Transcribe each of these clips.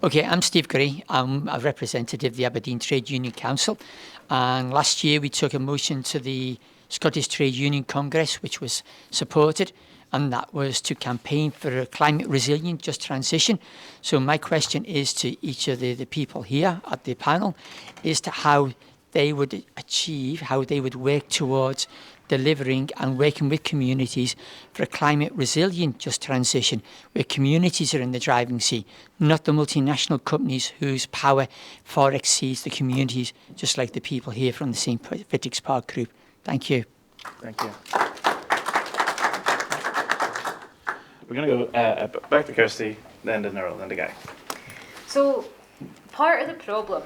Okay, I'm Steve Gray. I'm a representative of the Aberdeen Trade Union Council. And last year we took a motion to the Scottish Trade Union Congress, which was supported, and that was to campaign for a climate resilient just transition. So my question is to each of the people here at the panel, is to how they would achieve, how they would work towards delivering and working with communities for a climate resilient just transition, where communities are in the driving seat, not the multinational companies whose power far exceeds the communities, just like the people here from the St. Fittick Park Group. Thank you. Thank you. We're going to go back to Kirsty, then to Nurul, then to Guy. So part of the problem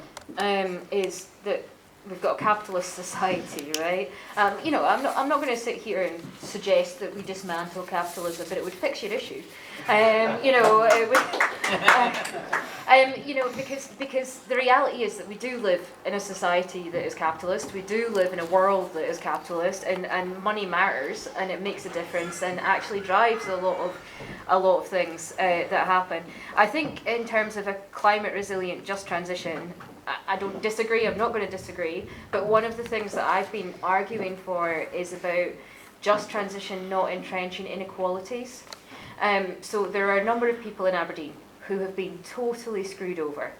is that we've got a capitalist society, right? I'm not going to sit here and suggest that we dismantle capitalism, but it would fix your issue. Because the reality is that we do live in a society that is capitalist. We do live in a world that is capitalist, and money matters, and it makes a difference, and actually drives a lot of things that happen. I think in terms of a climate resilient just transition, I don't disagree, I'm not going to disagree, but one of the things that I've been arguing for is about just transition not entrenching inequalities. So there are a number of people in Aberdeen who have been totally screwed over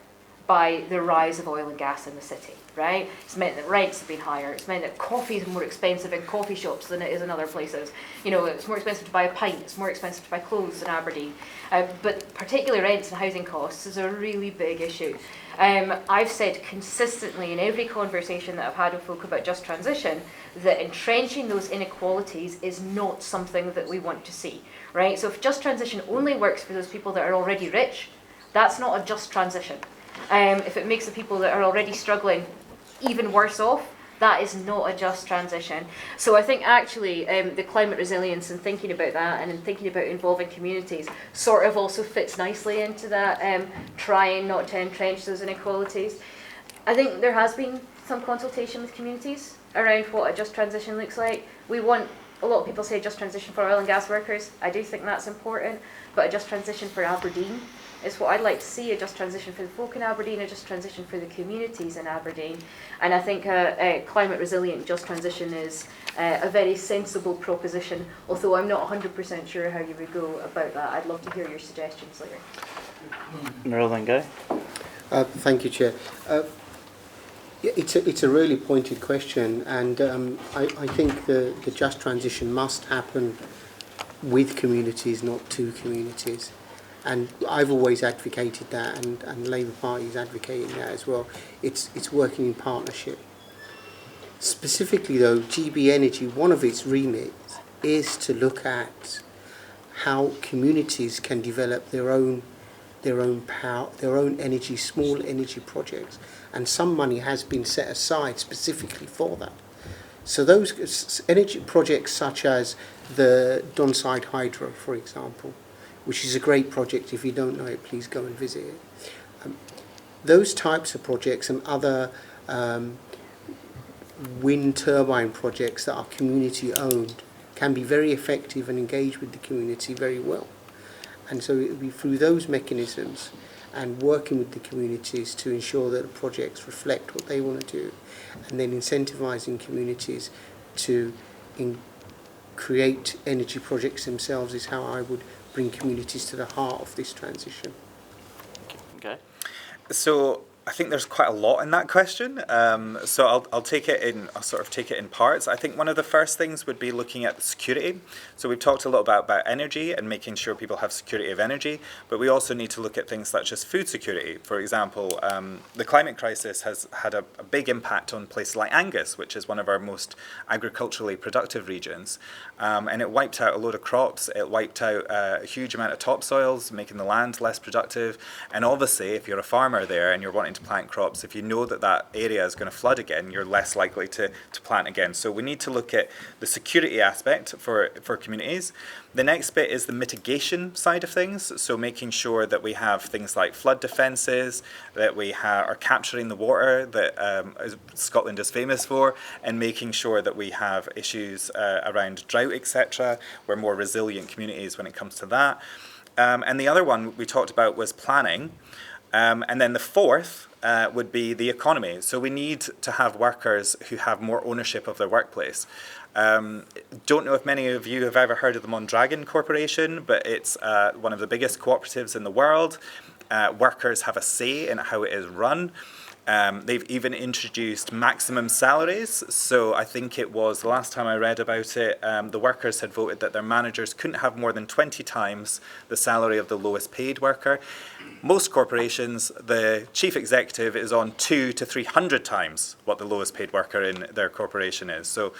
by the rise of oil and gas in the city, right? It's meant that rents have been higher, it's meant that coffee is more expensive in coffee shops than it is in other places. It's more expensive to buy a pint, it's more expensive to buy clothes in Aberdeen. But particularly rents and housing costs is a really big issue. I've said consistently in every conversation that I've had with folk about just transition that entrenching those inequalities is not something that we want to see, right? So if just transition only works for those people that are already rich, that's not a just transition. If it makes the people that are already struggling even worse off, that is not a just transition. So I think actually the climate resilience and thinking about that and thinking about involving communities sort of also fits nicely into that, trying not to entrench those inequalities. I think there has been some consultation with communities around what a just transition looks like. A lot of people say just transition for oil and gas workers. I do think that's important, but a just transition for Aberdeen is what I'd like to see, a just transition for the folk in Aberdeen, a just transition for the communities in Aberdeen. And I think a climate resilient just transition is a very sensible proposition, although I'm not 100% sure how you would go about that. I'd love to hear your suggestions later. Nurul, then Guy. Thank you, Chair. It's a really pointed question, and I think the just transition must happen with communities, not to communities. And I've always advocated that, and Labour Party is advocating that as well. It's working in partnership. Specifically though, GB Energy, one of its remits is to look at how communities can develop their own power, their own energy, small energy projects. And some money has been set aside specifically for that. So those energy projects such as the Donside Hydro, for example, which is a great project. If you don't know it, please go and visit it. Those types of projects and other wind turbine projects that are community owned can be very effective and engage with the community very well. And so it will be through those mechanisms and working with the communities to ensure that the projects reflect what they want to do, and then incentivising communities to create energy projects themselves is how I would bring communities to the heart of this transition. Okay. So I think there's quite a lot in that question. So I'll take it in. I'll sort of take it in parts. I think one of the first things would be looking at security. So we've talked a little about energy and making sure people have security of energy, but we also need to look at things such as food security. For example, the climate crisis has had a big impact on places like Angus, which is one of our most agriculturally productive regions, and it wiped out a load of crops. It wiped out a huge amount of topsoils, making the land less productive. And obviously, if you're a farmer there and you're wanting to plant crops, if you know that area is going to flood again, you're less likely to plant again. So we need to look at the security aspect for communities. The next bit is the mitigation side of things, so making sure that we have things like flood defences, that we are capturing the water that Scotland is famous for, and making sure that we have issues around drought, etc. We're more resilient communities when it comes to that. And the other one we talked about was planning. And then the fourth would be the economy. So we need to have workers who have more ownership of their workplace. Don't know if many of you have ever heard of the Mondragon Corporation, but it's one of the biggest cooperatives in the world. Workers have a say in how it is run. They've even introduced maximum salaries. So I think it was, the last time I read about it, the workers had voted that their managers couldn't have more than 20 times the salary of the lowest paid worker. Most corporations, the chief executive is on 200 to 300 times what the lowest paid worker in their corporation is. So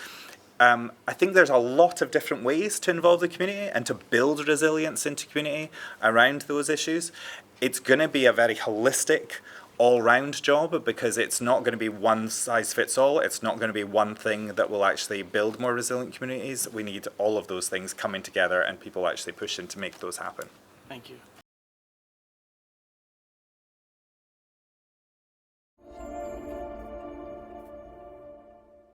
I think there's a lot of different ways to involve the community and to build resilience into community around those issues. It's going to be a very holistic, all-round job, because it's not going to be one size fits all. It's not going to be one thing that will actually build more resilient communities. We need all of those things coming together and people actually pushing to make those happen. Thank you.